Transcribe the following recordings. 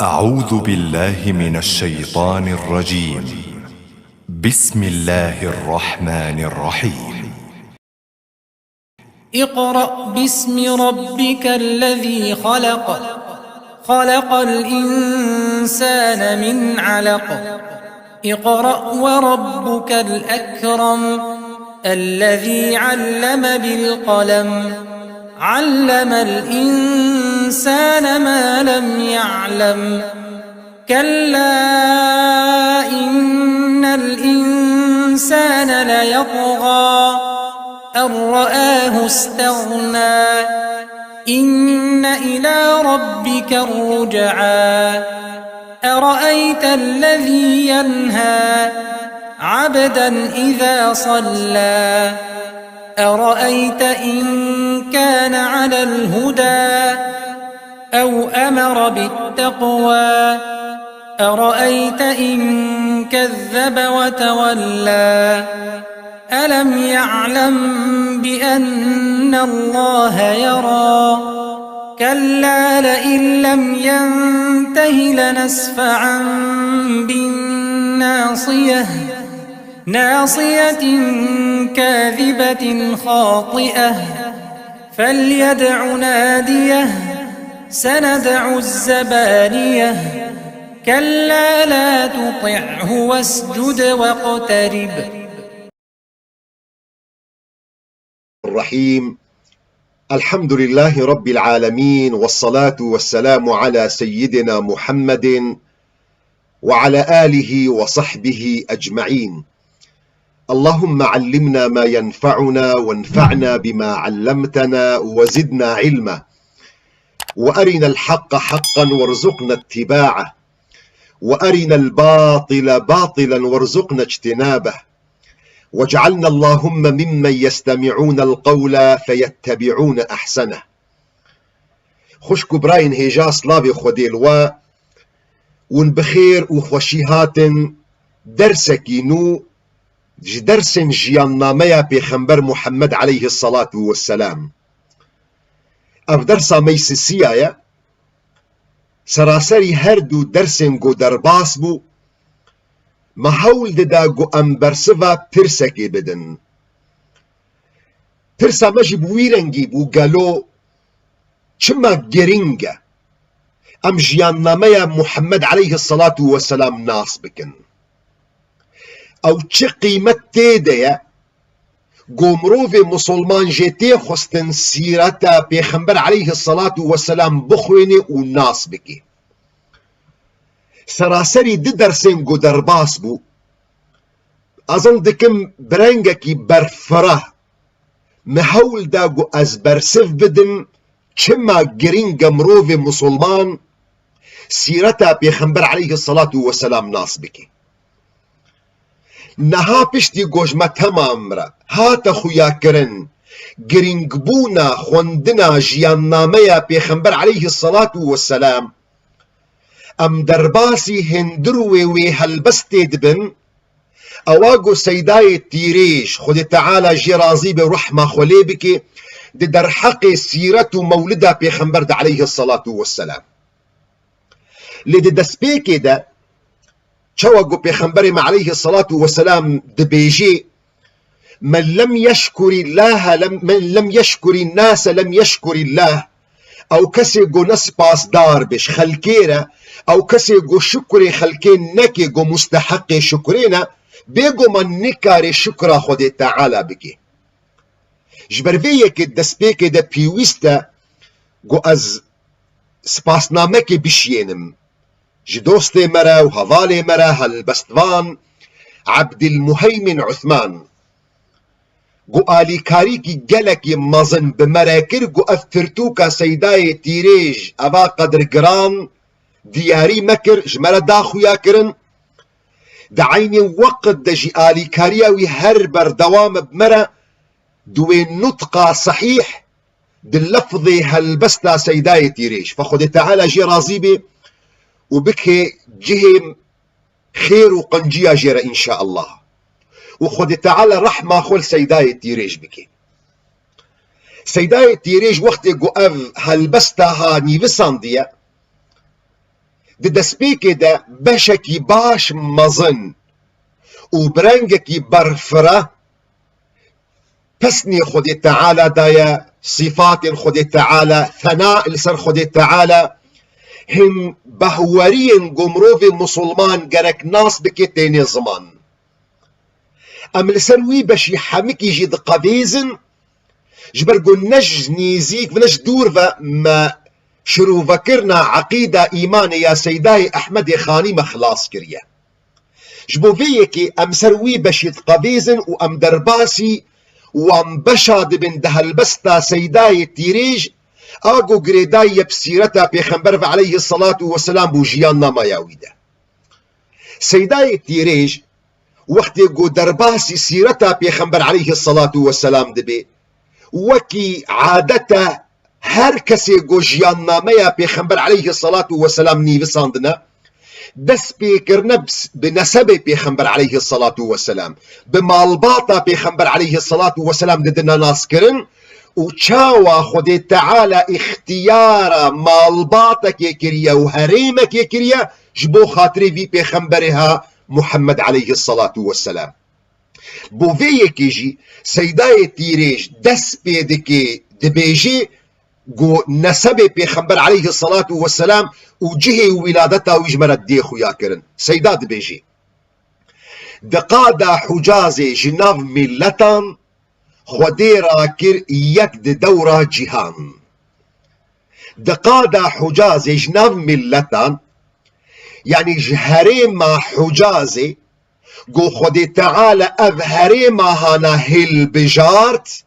أعوذ بالله من الشيطان الرجيم. بسم الله الرحمن الرحيم. اقرأ باسم ربك الذي خلق. خلق الإنسان من علق. اقرأ وربك الأكرم الذي علم بالقلم. علم الإنسان ما لم يعلم. كلا إن الإنسان ليطغى أن رآه استغنى. إن إلى ربك الرجعى. أرأيت الذي ينهى عبدا إذا صلى. أرأيت إن كان على الهدى أو أمر بالتقوى. أرأيت إن كذب وتولى. ألم يعلم بأن الله يرى. كلا لئن لم ينته لنسفعا بالناصية. ناصية كاذبة خاطئة. فليدع ناديه. سندع الزبانية. كلا لا تطعه واسجد واقترب. الرحيم. الحمد لله رب العالمين، والصلاة والسلام على سيدنا محمد وعلى آله وصحبه أجمعين. اللهم علمنا ما ينفعنا وانفعنا بما علمتنا وزدنا علما، وأرنا الحق حقا وارزقنا اتباعه، وأرنا الباطل باطلا وارزقنا اجتنابه، واجعلنا اللهم ممن يستمعون القول فيتبعون أحسنه. خوشكو براين هيجا صلابي خوديل ون بخير وخوشي هاتن درسكي نو درس جياننامه پیغمبر محمد عليه الصلاة والسلام. اف درسا ميسسيايا سراسري هردو درسن گو درباس بو محاول ددا گو امبرسوا پرسكي بدن. پرسا مجي بويرنگي بو گلو چما گرنگا ام جياننامه محمد عليه الصلاة والسلام ناس بكن، او چه قیمت تیده گمروف مسلمان جیتی خستن سیرتا پیغمبر علیه الصلاة والسلام بخوینه و ناس بکی. سراسری ده درسین گو درباس بو ازن دکم برنگه کی برفره محول دا گو از برسف بدن چما گرین گمروف مسلمان سیرتا پیغمبر علیه الصلاة والسلام ناس بکی. نها پشتی گوشمه تمام را هات خویا کرن گرینگ بونا خوندنا جیاننامه پیغمبر علیه الصلاة والسلام ام درباسی هندروی وی هلبستی دبن اواگو سیدای تیریش خود تعالی جی رازی به رحمه خولی بکی ده در حق سیرت و مولد پیغمبر ده علیه الصلاة والسلام. لده دسپیکی ده چواگو پیغمبر ما علیه الصلاة والسلام دبیجی من لم يشكر الله من لم يشكر الناس لم يشكر الله، او کسی گو نسپاس دار بش خلکیره او کسی گو شکر خلکین نکی گو مستحق شکرینا بگو من نکار شکر خود تعالی بکی. جبرویه که دسپیک ده پیوسته گو از سپاسنامه که بشینم جدوست مرا وهوالي مرا هالبستوان عبد المهيمن عثمان قو آلي كاريكي جلكي مازن بمراكر قو أفترتوكا سيداي تيريج أبا قدر قران دياري مكر جمرا داخو ياكرن دعيني وقت دجي آلي كارياوي هربر دوام بمرا دوين نطقا صحيح دلفظي هالبستا سيداي تيريج فخد تعالى جي رازيبي وبكي جهم خير وقنجية جيرا إن شاء الله. وخد تعالى رحمة خول سيداي تيريج بكي. سيداي تيريج وقت قو اف هلبستا ها نيفسان ديا دەستپێکێ دا بەشێکی باش مەزن و برەنگێکی بەرفرە پسنی خودی تعالی دایە، صفات خودی تعالی، ثناء لسر خودی تعالی، هم بهوارین گمروف مسلمان گرک ناس بکی تینی زمان ام لسر وی بشی حمکی جید قبیزن جبرگو نج نیزیک و نج دور و ما شروع وکرنا عقیده ایمان یا سیدای احمد خانی مخلاص کریه جبو ویه که ام سروی بشید قبیزن و ام درباسی و ام بشاد بن دهلبستا سیدای تیریج آگو گریدای بسیرتا پیغمبر و علیه الصلاة والسلام بو جیان نمایاویده سیدای تیریج وقتی گو درباسی سیرتا پیغمبر علیه الصلاة والسلام دبی وکی عادتا هر کسی گو جیان نامه پیغمبر علیه الصلاة والسلام نیوساندنه دست پیکرنه بنسب پیغمبر علیه الصلاة والسلام بمالباطا پیغمبر علیه الصلاة والسلام ددنا ناس کرن و چاوا خود تعالی اختیار مالباطا کی کریه و حریم کی کریه جبو خاطری وی پیغمبرها محمد علیه الصلاة والسلام بو وی کیجی سیدای تیریج دست پیدکی دبیجی گو نسب پیغمبر علیه الصلاة والسلام و جهه ولادتا و اجمرت دی خویا کرن سیدا دبیجی دقادا حجاز جناف ملتان خودی را کر یک دورا جهان دقادا حجاز جناف ملتان یعنی جهره ما حجازه گو خودی تعالی اظهره ما هانا هل بجارت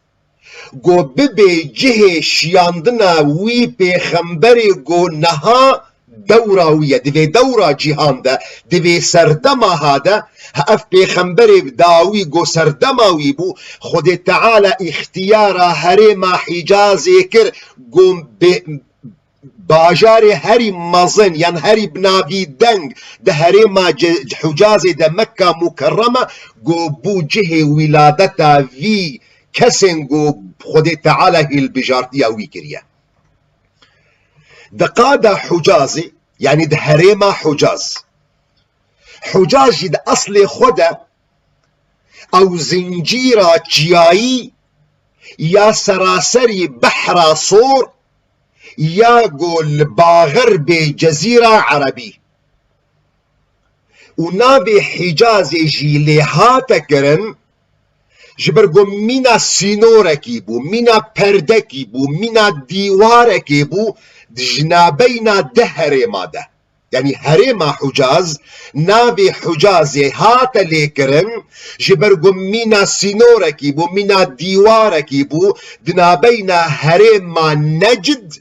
گو ببه جه شیاندنا وی پیغمبر گو نها دوراویه دوی دورا جهان ده دوی سردما ها ده اف پیغمبر داوی گو سردماوی بو خود تعالی اختیار هرما حجازه کر گو باجار هری مزن یعنی هری بناوی دنگ ده هرما حجازه ده مکه مکرمه گو بو جه ولادتا وی کسین گو خود تعالی هل بجارتی اوی کریه دقادا حجازی یعنی ده هرما حجاز حجاز ده اصل خود او زنجیرا چیایی یا سراسری بحر صور یا گل باغرب جزیره عربی و ناب حجاز جیلیهات کرن جبرگو مینا سینورکی بو مینا پردکی بو مینا دیوارکی بو جنابینا ده هرما ده یعنی هرما حجاز ناوی حجاز هات لیکرن جبرگو مینا سینورکی بو مینا دیوارکی بو دنابینا هرما نجد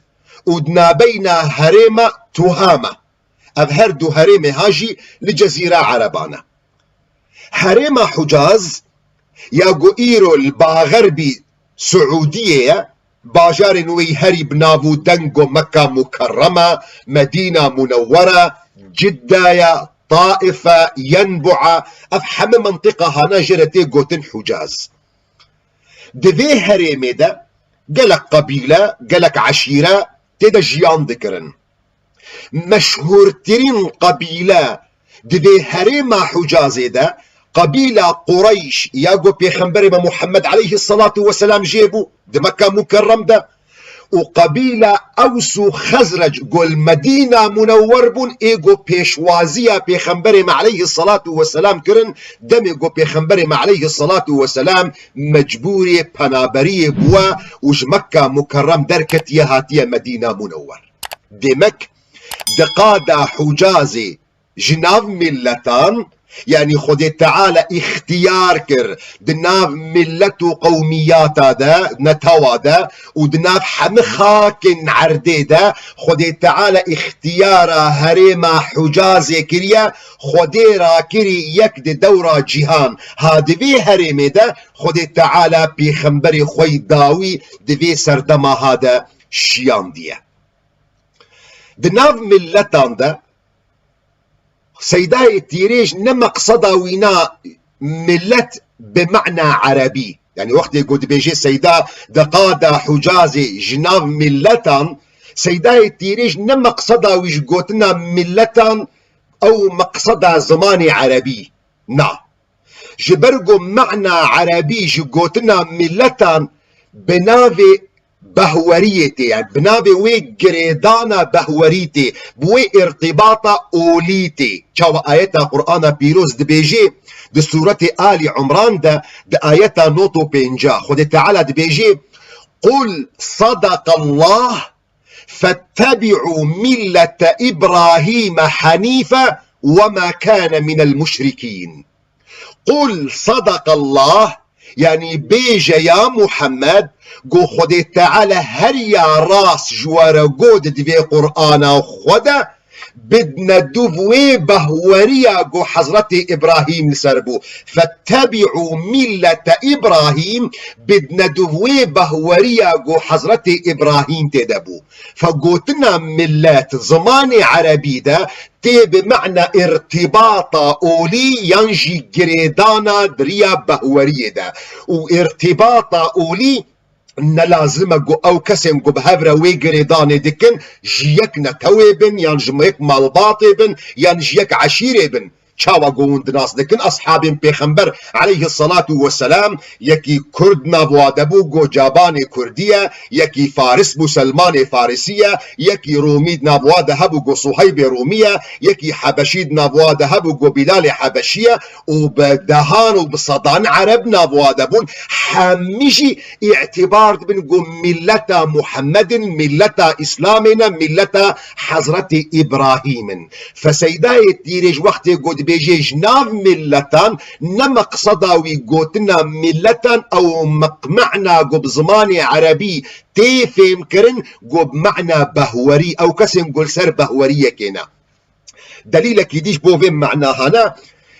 و دنابینا هرما تهامه اف هر دو هرم هاجی لجزیره عربانه هرما حجاز یا گو ایرو الباغربی سعودیه باجار نوی هری بنابو دنگو مکه مکرمه مدینه منوره جده طائفه ينبع اف همه منطقه هانا جرته گوتن حجاز دوی هرمه ده گلک قبیله گلک عشیره تیده جیان دکرن مشهورترین قبیله دوی هرمه حجازه ده قبيلة قريش ياقو بيخنبري محمد عليه الصلاة والسلام جيبو دي مكة مكرم ده وقبيلة أوسو خزرج قول مدينة منور بون إيقو بيشوازية بيخنبري عليه الصلاة والسلام كرن دم إيقو بيخنبري عليه الصلاة والسلام مجبوري بنابري بوا وج مكة مكرم دركت يهاتية مدينة منور دمك دقادة حجازي جناف ملتان يعني خود تعالى اختيار كر دناف ملت و قوميات دا نتوا دا ودناف حمخاكن عردي دا خود تعالى اختيار هرما حجاز كريا خود را كري يك دورة جهان هادوي هرمي دا خود تعالى بيخنبري خوي داوي دوي سردما هذا شيان ديه دناف ملتان دا سيداي تيريج نمقصدا وينا ملت بمعنى عربي يعني وقت يقول بيجي سيدا دقادا حجازي جناف ملتان سيداي تيريج نمقصدا ويش قوتنا ملتان او مقصدا زماني عربي نا جبرقو معنى عربي جقوتنا ملتان بنافي بهوريتي يعني بنابي وي قريدانا بهوريتي بوي ارتباطا اوليتي شاو آياتا قرآن بيروز دبيجي دي سورة آل عمران دا آياتا نوتو بينجا خد تعالى دبيجي قل صدق الله فاتبعوا ملة إبراهيم حنيفا وما كان من المشركين. قل صدق الله يعني بيجا يا محمد قو خدي تعالى هريا راس جوار قود دفي قرآن خدا بدنا دوفوي بهوريا قو حضرتي إبراهيم لسربو فاتبعوا ملة إبراهيم بدنا دوفوي بهوريا قو حضرتي إبراهيم تدبو فقوتنا ملات زماني عربي ده تي بمعنى ارتباطا أولي ينجي قريدانا دريا بهوريا ده وارتباطا أولي ان لازم جو او كسم جو بهفرا ويقريداني دكن جيك نتويبن يعني جميك مالباطبن يعني جيك عشيربن شاوا قوند ناس دكن اصحاب بيخنبر عليه الصلاة والسلام يكي كرد نابوادبو جو جاباني كردية يكي فارس بو سلماني فارسية يكي روميد نابوادهبو جو صهيب رومية يكي حبشيد نابوادهبو جو بلال حبشية وبدهان وبصدان عرب نابوادبون حميشي اعتبار بن جو ملة محمد ملة اسلامنا ملة حضرة ابراهيم فسيداي تيريج وقت قد بيجي جناف ملتان نمقصداوي قوتنا ملتان او مقمعنا قب زماني عربي تيفهم كرن قب معنى بهوري او كسم قول سر بهورية كينا دليلك يديش بوفين معناها هنا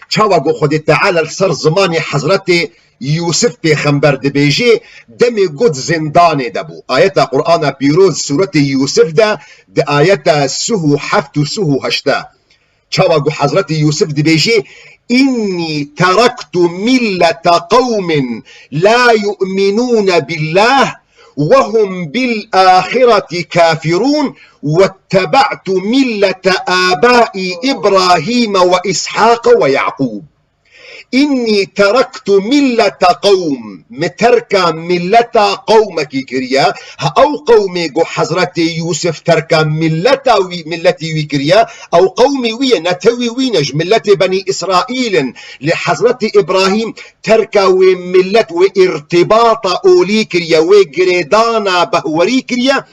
شاوا قو خد تعالى السر زماني حضرتي يوسف بيخنبر دبيجي دمي قد زنداني دبو آيات قرآن بيروز سورة يوسف دا آيات سهو حفتو سهو هشتا شاوغو حضرت يوسف دبيجي إني تركت ملة قوم لا يؤمنون بالله وهم بالآخرة كافرون واتبعت ملة آبائي إبراهيم وإسحاق ويعقوب. إني تركت ملة قوم متركا ملة قومك كريا أو قومي جو حضرت يوسف تركا ملتي وكريا أو قومي ويا نتوي وينج ملة بني إسرائيل لحضرت إبراهيم تركا وملة وارتباط أولي كريا وقريدانا بهوري كريا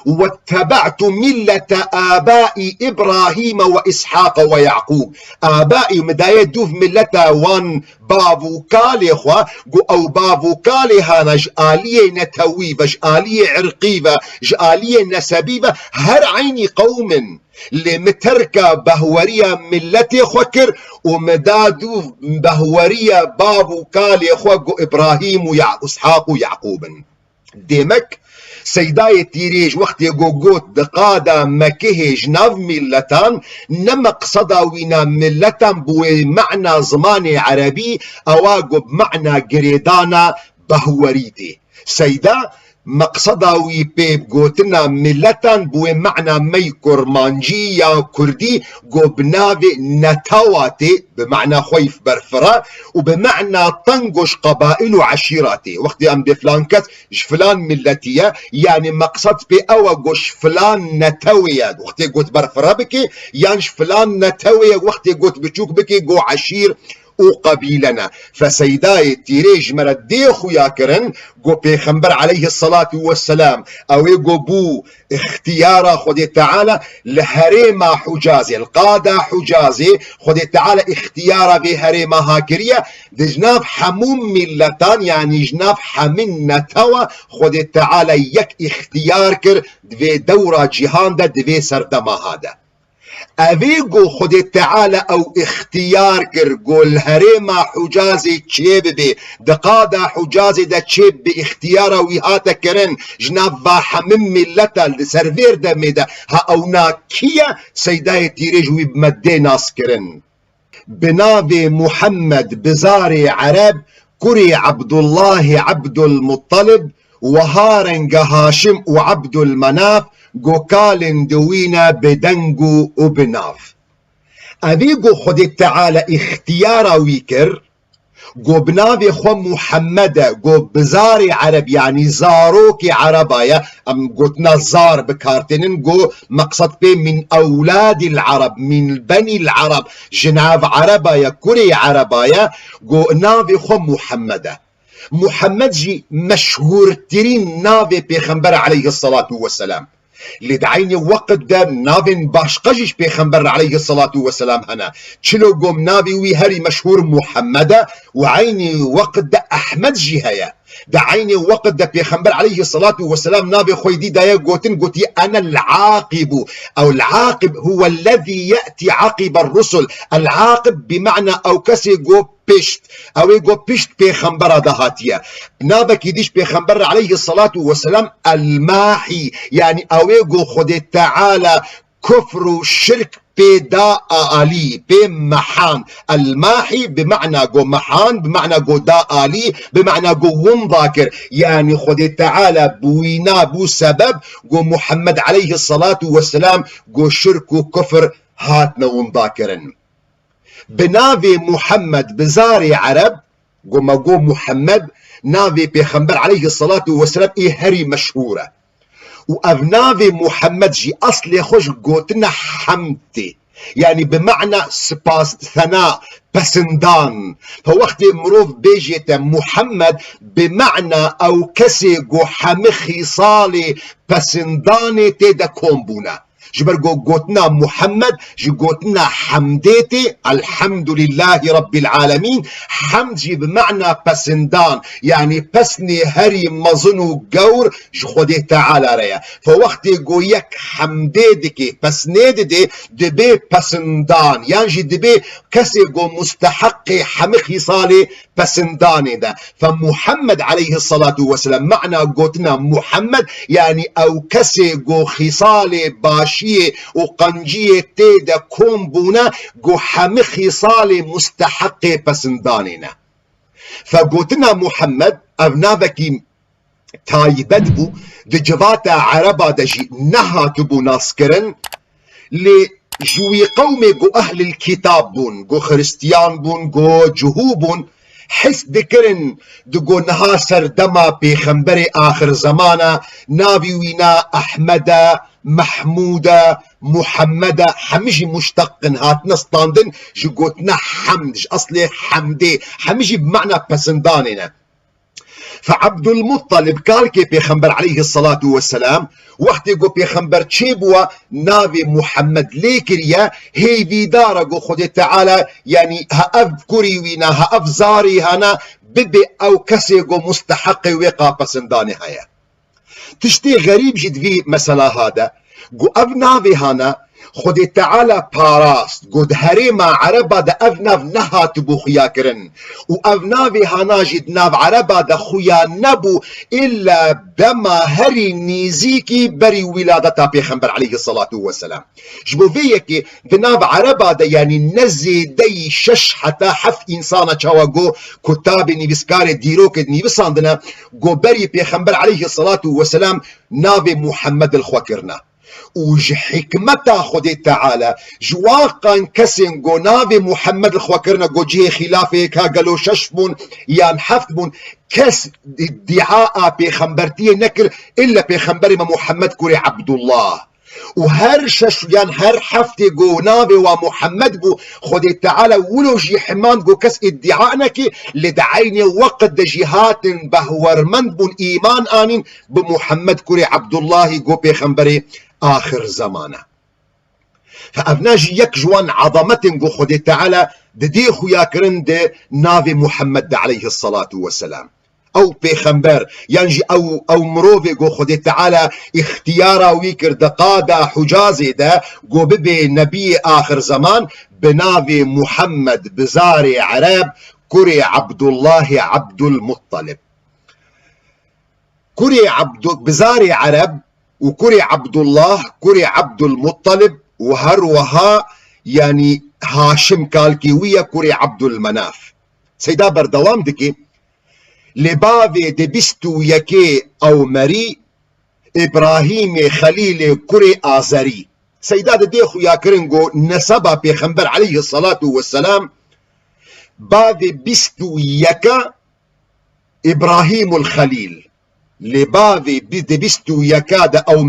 واتبعت ملة آبائي إبراهيم وإسحاق ويعقوب. آبائي مداية دوف ملة وان بابو كالي خوا أو بابو كالي هانا جآلية نتويبة جآلية عرقيبة جآلية نسبيبة هر عيني قوم لمتركة بهورية ملتي خوكر ومدادو بهورية بابو كالي خوا إبراهيم وإسحاق ويعقوب. ديمك سيداي تيريج وقت يقوقوت دقادة مكيه جناف ملتان نمقصدا وينا ملتان بوي معنى زماني عربي اواقو بمعنى قريدانا بهوريتي سيدا مقصداوي بيب قوتنا ملتان بوي معنى مي كرمانجي يا كردي قو بنابي نتواتي بمعنى خويف برفرا وبمعنى طنقش قبائل وعشيراتي وقت ام بفلانكت جفلان ملتية يعني مقصد بي اوغوش فلان نتوية وقت قوت برفرا بكي يعني فلان نتوية وقت قوت بتشوك بكي قو عشير وقبيلنا فسيداي تيريج مردي خويا كرن قو بيخنبر عليه الصلاة والسلام او يقو بو اختيار خدي تعالى لهريما حجازي القادة حجازي خدي تعالى اختيار بهريما هاكرية دي جناب حموم ملتان يعني جناب حمين نتوى خدي تعالى يك اختيار كر دفي دورة جهان دا دفي سردما هذا اویگو خود تعالى او اختیار کر گل هرما حجازي چیب بی دقادا حجازي دا چیب بی اختیارا وی هاتا کرن جناب و حمم ملتا لسرویر دا میدا ها او ناکیه سیدای تیریج وی بمده ناس کرن بناو محمد بزار عرب كري عبد الله عبد المطلب وهارنج هاشم وعبد المناف گو کالن دوینا بدنگو و بناف اوی گو خود تعالی اختیارا ویکر گو بناوی خو محمد گو بزار عرب يعني زاروك عربايا ام قلتنا زار بكارتنن گو مقصد بي من اولاد العرب من بني العرب جناب عربايا كوري عربايا گو ناوي خو محمد جي مشهور ترين ناوي پیغمبر عليه الصلاة والسلام لدعيني وقت ده ناوين باشقجش پیغمبر عليه الصلاة والسلام هنا چلو قوم ناوي وي هري مشهور محمد وعيني وقت ده احمد جي هيا دعيني وقت ده پیغمبر عليه الصلاة والسلام ناوي خويدي دايا قوتي انا العاقب او العاقب هو الذي يأتي عقب الرسل العاقب بمعنى او كسي قو بشت او يقو بشت پیغمبر دهاتيا نابك يديش پیغمبر عليه الصلاة والسلام الماحي يعني او يقو خود تعالى كفر وشرك بدا آلي بمحان الماحي بمعنى قو محان بمعنى قو دا آلي بمعنى قو ومذاكر يعني خود تعالى بوينا بو سبب قو محمد عليه الصلاة والسلام قو شرك وكفر هاتنا ومذاكرن بناوي محمد بزاري عرب قوما قو محمد ناوي بيخنبر عليه الصلاة والسلام هري مشهورة وأبناوي محمد جي أصلي خوش قوتنا حمدي يعني بمعنى سباس ثناء بسندان فوقت مروف بيجيت محمد بمعنى أو كسي قو حمخي صالي بسنداني تيدا كومبونا جبر قوتنا محمد جي قوتنا حمديتي الحمد لله رب العالمين حمد جي بمعنى بسندان يعني بسني هري مظنو قور جي خودي تعالى ريا فوقت قويك حمديدك بسنيدي دبي بسندان يعني جي دبي كسي قو مستحق حمخي صالي بسنداني ده فمحمد عليه الصلاة والسلام معنى قوتنا محمد يعني او كسي قو خصالي باشي وقنجية تيدا كومبونا قو حمخي صالي مستحق بسندانينا فقوتنا محمد ابنابكي تايبت بو دي جواتا عربا دجي نهاتبو ناسكرن لجوي قومي قو اهل الكتاب بون قو خريستيان بون قو جهوبون حس دكرن دقو نها سردما بيخنبري آخر زمانا ناوي وينا أحمد محمود محمد حمجي مشتقن هات نستاندن جقوتنا حمد أصلي حمدي حمجي بمعنى بسنداننا فعبد المطلب قال كي بيخنبر عليه الصلاة والسلام وقت يقول بيخنبر تشيبوا نابي محمد ليكريا هي بيدارة قو خد تعالى يعني هأف كوري وينا هأف زاري هنا ببي أو كسي قو مستحق وقا بسنداني هيا تشتي غريب جد في مسألة هذا قو أبنابي هنا خود تعالى باراست قد هريما عربا دا أفناف نها تبو خيا كرن و أفنافي هانا جد ناف عربا دا خيا نبو إلا بما هري نيزيكي بري ولادتا بيخنبر عليه الصلاة والسلام جبو فيكي بناف عربا دا يعني نزي دي شش حتى حف إنسانا چاوا قو كتاب نيبسكار ديروك نيبساندنا قو بري بيخنبر عليه الصلاة والسلام ناف محمد الخوكرنا وج حكمتا خدي تعالى جواقا كسن قو نافي محمد الخوكرنا قو جيه خلافه كاقلو ششبون يان حفتبون كس ادعاء بيخنبرتي نكر إلا بيخنبري ما محمد كوري عبد الله وهر شش يان هر حفتي قو نافي ومحمد بو خدي تعالى ولو جي حمان قو كس ادعاءنك لدعيني وقت جهات بهورمند بون إيمان آنين بمحمد كوري عبد الله قو بيخنبري آخر زمانه فأبناجي يك جوان عظمتن قو خدي تعالى دي خويا كرند نافي محمد عليه الصلاة والسلام أو بيخنبر ينجي أو مروفي قو خدي تعالى اختيارا ويكر دقادة حجازي ده قو ببي نبي آخر زمان بنافي محمد بزاري عرب كري عبد الله عبد المطلب كري بزاري عرب وكري عبد الله كري عبد المطلب وهروها يعني هاشم كالكيوية كري عبد المناف سيدا بردوام دكي لباوي دي بستو يكي او مري إبراهيم خليل كري آزري سيداد ديخو يا كرنجو نسبة بيخنبر عليه الصلاة والسلام بعد بستو يكا إبراهيم الخليل لبعض بستو يكاد أو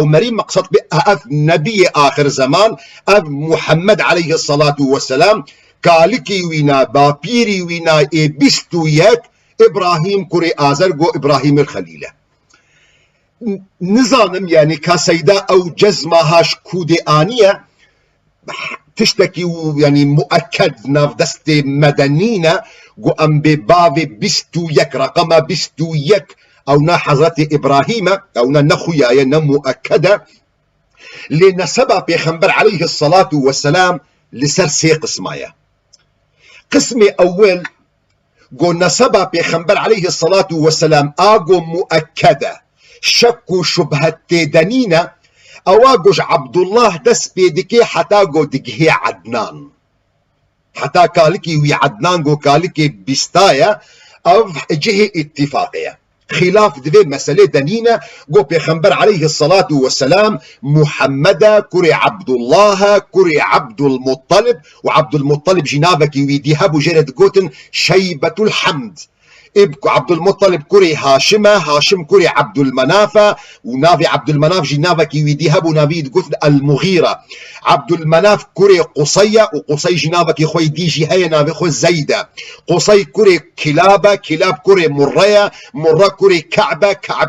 مري مقصد بأف نبي آخر زمان أف محمد عليه الصلاة والسلام كالكي وينا بابيري وينا بستو يك إبراهيم كري آزر جو إبراهيم الخليل نظام يعني كسيدا أو جزمة هاش كودي آنية تشتكي يعني مؤكد ناف دست مدنينة جو أم بباب بستو يك رقم بستو يك أو نا حضرت إبراهيم أو نا نخويا مؤكدة لنسبة بيخنبر عليه الصلاة والسلام لسرسي قسمايا قسمي أول جو نسبة بيخنبر عليه الصلاة والسلام آجو مؤكدة شكو شبهة دنينة أواجوش عبد الله دس بيدكي حتى جو دقهي عدنان حتى كالكي وي عدنان جو كالكي بيستايا أو جهة اتفاقية خلاف دفي مسألة دنينة جو بيخنبر عليه الصلاة والسلام محمد كري عبد الله كري عبد المطلب وعبد المطلب جنابك ويديهب جرد قوتن شيبة الحمد ابكو عبد المطلب كري هاشم كري عبد المناف ونافي عبد المناف جنابك ويديهب ونافي قوتن المغيرة عبد المناف كري قصية وقصي جنابك خوي ديجي هيا نافي خو زيدة قصي كري كلاب كري مرية كري كعب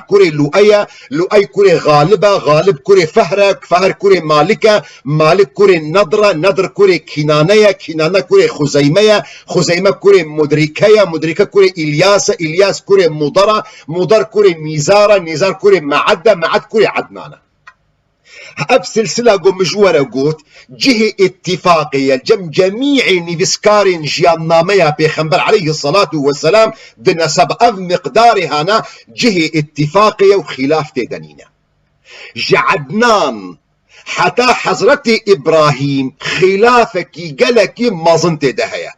كري لؤي كري غالب كري فهر كري مالك كري نضر كري كنانة كري خزيمة كري مدركة كري إلياس كري مضر كري نزار كري معد كري عدنانة أب سلسلة قو مجورة قوت جهة اتفاقية جميع نفسكار جيان نامية بيخنبر عليه الصلاة والسلام بنسب أف مقدار هنا جهة اتفاقية وخلاف تدنينة جعدنان حتى حضرت إبراهيم خلافك قلك مازن تدهيا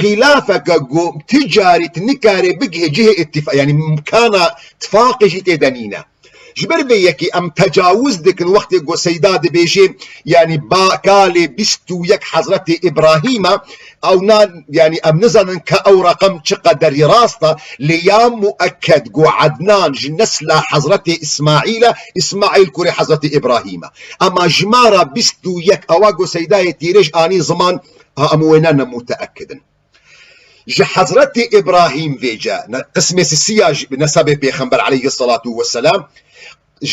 خلافك قو تجاري نكاري بقه جهة اتفاق يعني كان اتفاقي تدنينة جبر بيكي ام تجاوز دك الوقت جو سيداد بيجي يعني باكالي بستو يك حضرت ابراهيم او نان يعني ام نزن كاو رقم قدر راستا ليام مؤكد جو عدنان نسل حضرت اسماعيل كوري حضرت ابراهيم اما جمارة بستو يك اواجو سيداي تيريج اني زمان اموينانا متاكدا حضرت ابراهيم فيجا قسم السياج بنسبه بيخنبر عليه الصلاه والسلام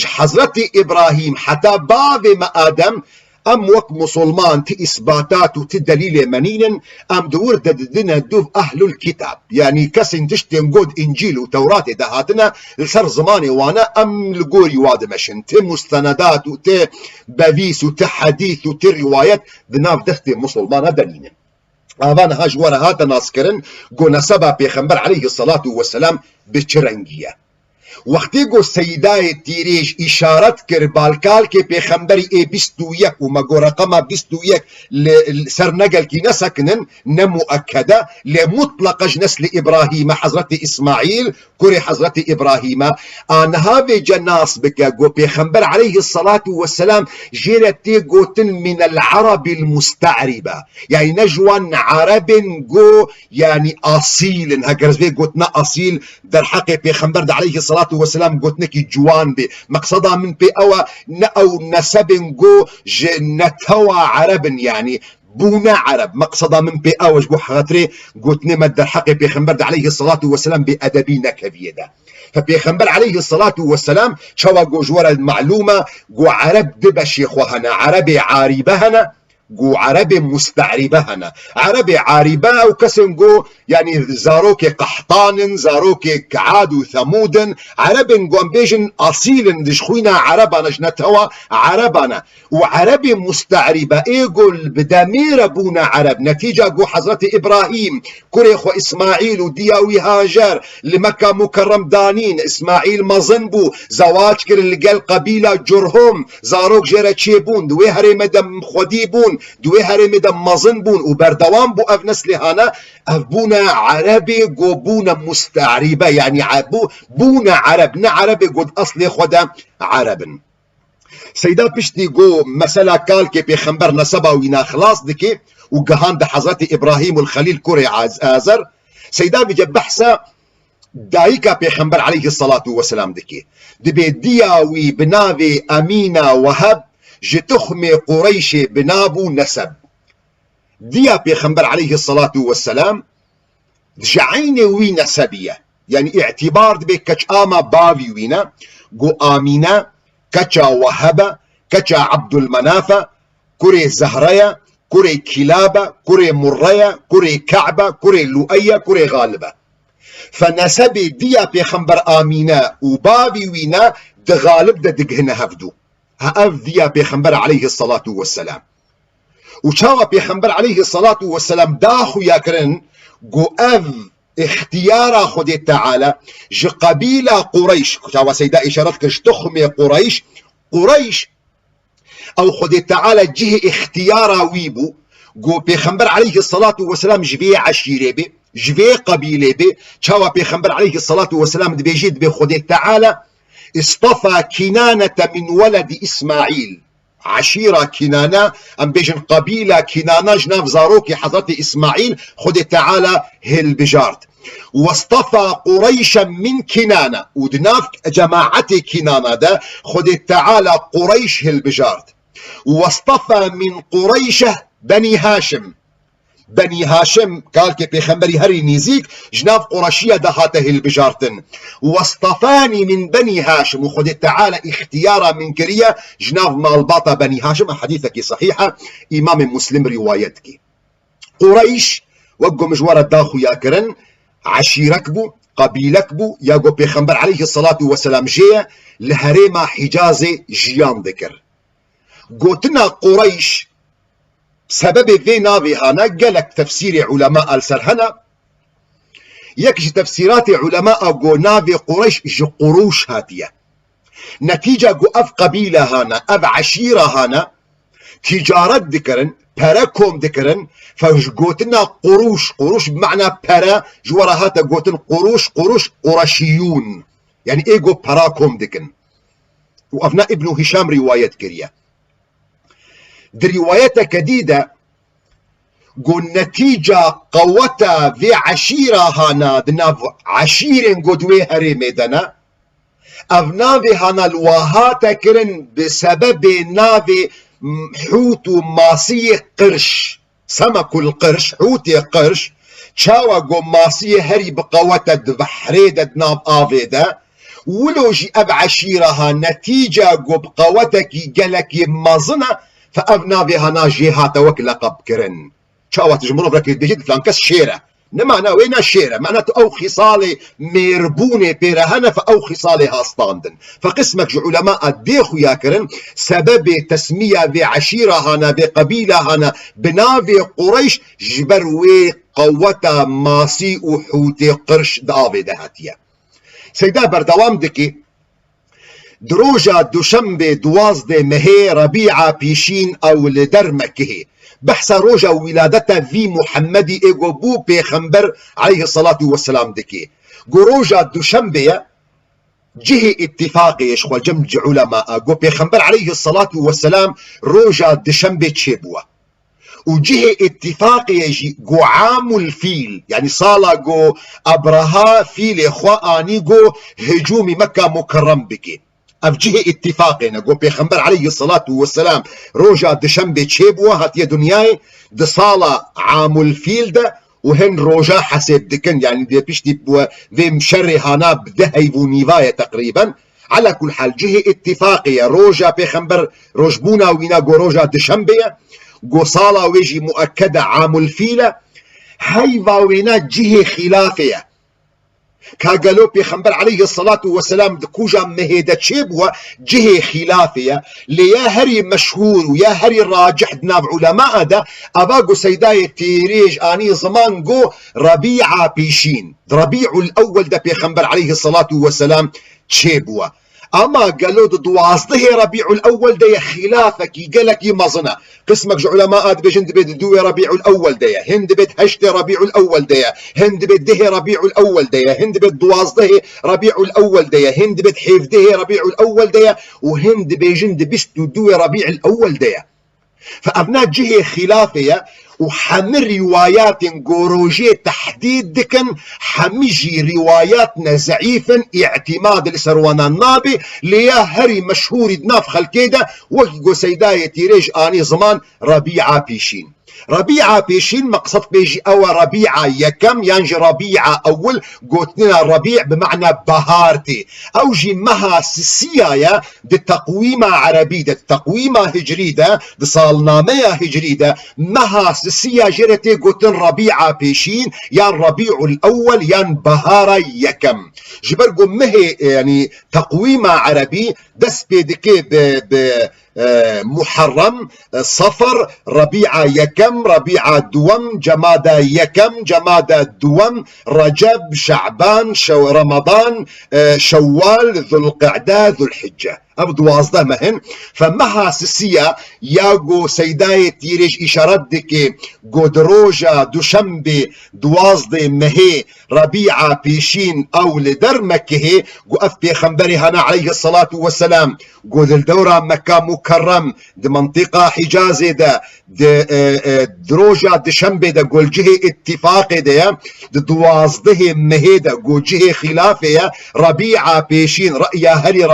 حضرت إبراهيم حتى بعد ما آدم أم وك مسلمان تي إثباتات وتدليل منين أم دور ددنا دوف أهل الكتاب يعني كسن تشتم قد إنجيل وتوراة دهاتنا لسر زماني وانا أم لقوري واد مشن تي مستندات وتي بفيس وتي حديث وتي روايات دناف دختي مسلمان دليل أبانا هاج ورا هاتا ناسكرن قونا سبا بيخنبر عليه الصلاة والسلام بچرنگية وقتی گو سیدای تیریش اشارت کر بالکال که پیغمبری ای 21 و مگو رقم 21 سر نقل کی نسکنن نمؤکده لمطلقش نسل ابراهیم حضرت اسماعیل کری حضرت ابراهیم آنها به جناس بکا گو پیغمبر علیه الصلاة والسلام جیرتی گوتن من العرب المستعربه يعني نجوان عرب گو يعني اصيل هكذا بي قوتنا اصيل در حق پیغمبر عليه الصلاة والسلام قلت نكي جوان بي مقصدا من بي او نسب جو نتوى عرب يعني بونا عرب مقصدا من بي او جو خاطري قلت نمد الحق بيخنبر عليه الصلاة والسلام بأدبينا كبيرة فبيخنبر عليه الصلاة والسلام شوى جو جورا المعلومة جو عرب دبشي خوهنا عربي عاربهنا جو عربي مستعربهنا عربي عاربة وكسن جو يعني زاروكي قحطان زاروكي كعاد وثمود عربي جو بيجن أصيل دشخوينا عربنا جنتوا عربنا وعربي مستعربة ايقول بدمير بونا عرب نتيجة جو حضرت إبراهيم كريخ وإسماعيل ودياوي هاجر لمكة مكرم دانين إسماعيل مظنبو زواج كر اللي قال قبيلة جرهم زاروك جيرا تشيبون دوي هري مدم خديبون دوێ هەرێمێدا مەزن بوون و بەردەوام بوو ئەف نەسلی هانە ئەف بوونە عەرەبێ گۆ بوونە مستعریبە یعنی بوونە عەرەب نە عەرەبێ گۆ ئەسڵێ خۆدا عەرەبن. سەیدا پشتی گۆ مەسەلا کالکێ پێخەمبەر نەسەبا وینا خلاص دکێ و گەهاندە حەزەتی ئیبراهیم الخەلیل کوڕی ئازەر سەیدا بجە بەحسە دایکا پێخەمبەر عەلەیهی السەڵات وەسەلام دکێ دەبێ دیاوی بناوێ ئەمینە وەهەب ji تخمê قوڕەیشê binabû neseb diya pêxember aleyhi salatu vesselam ji eynê wî nesebiye yani i'tîbar dibe keç ama bavî wî ne got Amîne keça Wehebe keça Abdulmenafe kurê Zehreye kurê Kîlabe kurê Murreye kurê Ke'be kurê Lu'eye kurê Galibe fenesebê diya pêxember Amîne û bavî wî ne di Galib de digihine hevdû هاف ديا بيخنبر عليه الصلاة والسلام وشاوى بيخنبر عليه الصلاة والسلام داخو ياكرن قو اف اختيار خدي تعالى جي قبيلة قريش شاوى سيدا إشارتك تخمي قريش او خدي تعالى جه اختيار ويبو قو بيخنبر عليه الصلاة والسلام جبي عشيري بي جبي قبيلة بي شاوى بيخنبر عليه الصلاة والسلام دبي جيد بخدي تعالى اصطفى كنانة من ولد إسماعيل عشيرة كنانة أم بيجن قبيلة كنانة جناف زاروكي حضرت إسماعيل خد تعالى هل بجارت واصطفى قريشا من كنانة ودناف جماعة كنانة ده خد تعالى قريش هل بجارت واصطفى من قريشه بني هاشم بني هاشم قال كي بيخمبري هري نيزيك جناف قرشية دهاته البجارتن واصطفاني من بني هاشم وخد تعالى اختيارا من كريا جناف مالباطة بني هاشم حديثك صحيحة إمام مسلم روايتك قريش وقو مجوار الداخو ياكرن عشيرك بو قبيلك بو ياقو بيخمبر عليه الصلاة والسلام جيه لهريما حجازي جيان ذكر قوتنا قريش سبب في ناوي هانا قالك تفسير علماء السرهنة يكش تفسيرات علماء قو ناوي قريش جي قروش هاتية نتيجة قو اف قبيلة هانا اف عشيرة هانا تجارت ذكرن براكم ذكرن فقوتنا قروش بمعنى برا جوارا هاتا قوتن قروش قرشيون يعني ايه قو براكم ذكرن وافنا ابن هشام رواية كريه دي رواية كديدة قو نتيجة قوتا في عشيرة هانا دناف عشيرين قدوي هري ميدانا افنافي هانا الواهاتا كرن بسبب نافي حوت ماسي قرش سمك القرش حوتي قرش شاوا قو ماسي هري بقوتا دبحريدة دناف آفيدا ولو جي اب عشيرها نتيجة قو بقوتك قالك مازنة فأبنا بها ناجيها توك لقب كرن شاوات جمهور بركي بيجد فلانكس شيرة نمعنا وين الشيرة معناته أو خصالي ميربوني بيرهنا فأو خصالي هاستاندن فقسمك علماء ديخو ياكرن سبب تسمية بعشيرة هنا بقبيلة هنا بنافي قريش جبروي قوة ماسي وحوتي قرش دافي دهاتية سيدا بردوام دكي دروجا دوشنبه دوازده مهي ربيعة بيشين او لدر مكه بحث روجا ولادته في محمدي ايغو بو بيخمبر عليه الصلاة والسلام دكي روجا دوشنبه جهة اتفاقي اشخوا جمج علماء قو بيخمبر عليه الصلاة والسلام روجا دوشنبه تشيبوا وجهة اتفاقي يجي قو عام الفيل يعني صالا قو ابرها فيل اخواني قو هجوم مكة مكرم بكي افجه اتفاقنا قو بيخمبر عليه الصلاة والسلام روجا دشنبه تشيبوا هاتيا دنياي دصالة عام الفيل ده وهن روجا حسب دكن يعني دي بيشتي في مشري هانا بدهي ونيفاية تقريبا على كل حال جهة اتفاقية روجا بيخمبر روجبونا وينا قو روجا دشنبه قو صالة ويجي مؤكدة عام الفيلة هاي وينا جهة خلافية كاقلو بيخمبر عليه الصلاة والسلام دكوجا مهيدة تشيبوا جهة خلافية ليا هري مشهور ويا هري راجح دناب علماء ده أباقو سيداي تيريج آني زمان قو ربيعة بيشين ربيع الأول ده بيخمبر عليه الصلاة والسلام تشيبوا اما قالوا دوازده ربيع الاول دي خلافك قالك مزنه قسمك علماء بجند بيت دو ربيع الاول دي هند بيت هشت ربيع الاول دي هند بيت ده ربيع الاول دي هند بيت دوازده ربيع الاول دي هند بيت حيف ده ربيع الاول دي وهند بجند بستو دو ربيع الاول دي فابناء جهه خلافيه وحمر روايات قروجي تحديد دكن حميجي رواياتنا زعيفا اعتماد لسروانا النابي ليا هري مشهور دناف خلكيدا وقو سيداية تيريج آني زمان ربيعة بيشين ربيعة بيشين مقصد بيجي او ربيعة يكم ينجي ربيعة اول قوتنا ربيع بمعنى بهارتي او جي مها سيايا دي تقويمة عربية دي تقويمة هجريدة دي صالنامية هجريدة مها سيا جرتي قوتن ربيعة بيشين يان ربيع الاول يان بهارة يكم جبرقو مهي يعني تقويمة عربي دس بيدكي محرم صفر ربيعة يكم ربيعة دوم جمادة يكم جمادة دوم رجب شعبان رمضان شوال ذو القعدة ذو الحجة أبدو واصده مهن فمها سسية ياغو سيداية تيريج إشارات دكي قدروجة دوشنبي دوازده مهي ربيعة بيشين أو لدر مكه قو أف بيخنبري هنا عليه الصلاة والسلام قو الدورة مكة مكرم دي منطقة حجازي دا دروجة دشنبي دا قو الجهة اتفاقي دا دوازده مهي دا قو جهة خلافية ربيعة بيشين رأيها هري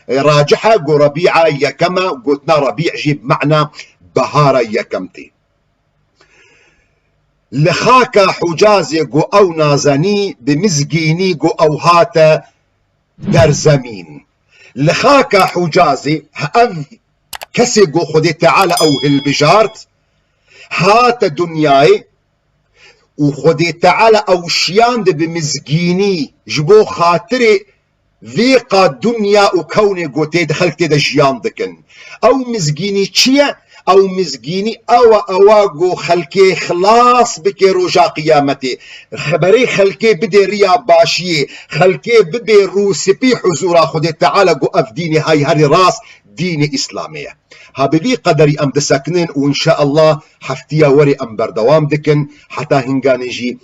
راجحة قو ربيعة يكما قلتنا ربيع جيب معنى بهارة يكمتي لخاكا حجازي قو او نازني بمزقيني قو او هاتا در زمين لخاكا حجازي هأذ كسي قو خدي تعالى او هالبجارت هاتا دنياي وخدي تعالى او شيان دي بمزقيني جبو خاطري ذيقا دنيا وكوني قوتي دخلت دا جيان دكن او مزقيني تشيا او مزقيني اواقو خلكي خلاص بكي رجا قيامتي خبري خلكي بدي ريا باشي خلكي بدي روسي بي حزورا خدي تعالى قو افديني هاي هاري راس ديني اسلامية هابلي قدري ام دسكنين وان شاء الله حفتيا وري ام بردوام دكن حتى هنغانيجي